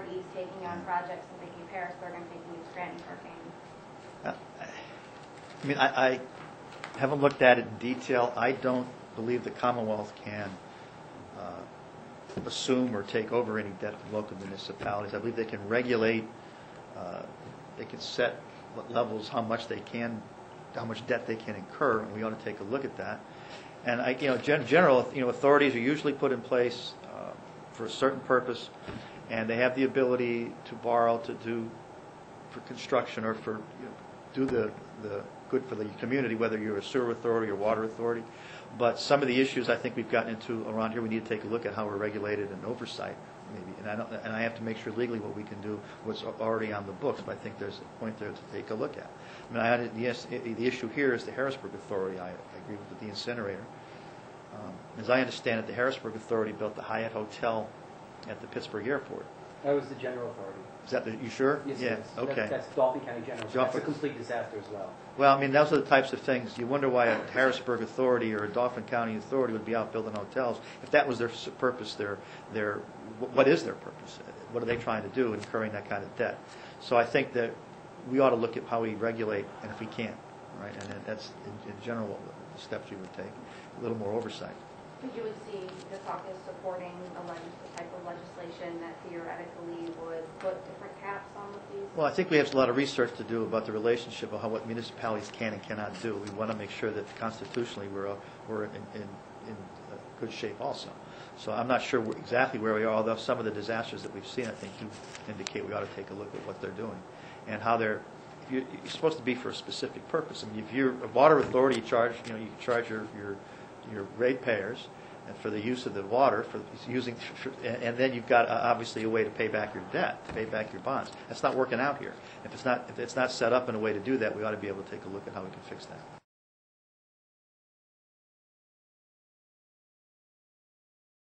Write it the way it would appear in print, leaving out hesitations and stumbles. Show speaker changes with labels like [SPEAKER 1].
[SPEAKER 1] authorities taking on projects. I'm thinking of Harrisburg, I'm thinking of Scranton Hurricane.
[SPEAKER 2] I mean, I haven't looked at it in detail. I don't believe the Commonwealth can assume or take over any debt from local municipalities. I believe they can regulate, they can set what levels, how much debt they can incur, and we ought to take a look at that. And general, authorities are usually put in place for a certain purpose, and they have the ability to borrow to do for construction or for do the good for the community, whether you're a sewer authority or water authority. But some of the issues I think we've gotten into around here, we need to take a look at how we're regulated and oversight, maybe. And I have to make sure legally what we can do, what's already on the books. But I think there's a point there to take a look at. I mean, the issue here is the Harrisburg Authority. I agree with the incinerator. As I understand it, the Harrisburg Authority built the Hyatt Hotel at the Pittsburgh Airport.
[SPEAKER 3] That was the general authority.
[SPEAKER 2] Is that you sure?
[SPEAKER 3] Yes,
[SPEAKER 2] yeah.
[SPEAKER 3] it is.
[SPEAKER 2] Okay.
[SPEAKER 3] That's Dauphin County General. So that's a complete disaster as well.
[SPEAKER 2] Well, I mean, those are the types of things. You wonder why a Harrisburg Authority or a Dauphin County Authority would be out building hotels. If that was their purpose, what is their purpose? What are they trying to do, incurring that kind of debt? So I think that we ought to look at how we regulate, and if we can, right? And that's, in general, what the steps we would take. A little more oversight.
[SPEAKER 1] But you would see the caucus supporting the type of legislation that theoretically would put different caps on with these?
[SPEAKER 2] Well, I think we have a lot of research to do about the relationship of what municipalities can and cannot do. We want to make sure that constitutionally we're in good shape also. So I'm not sure exactly where we are, although some of the disasters that we've seen, I think, do indicate we ought to take a look at what they're doing and how they're. You're supposed to be for a specific purpose. I mean, if you're a water authority, you can charge your ratepayers and for the use of the water, and then you've got obviously a way to pay back your debt, to pay back your bonds. That's not working out here. If it's not set up in a way to do that, we ought to be able to take a look at how we can fix that.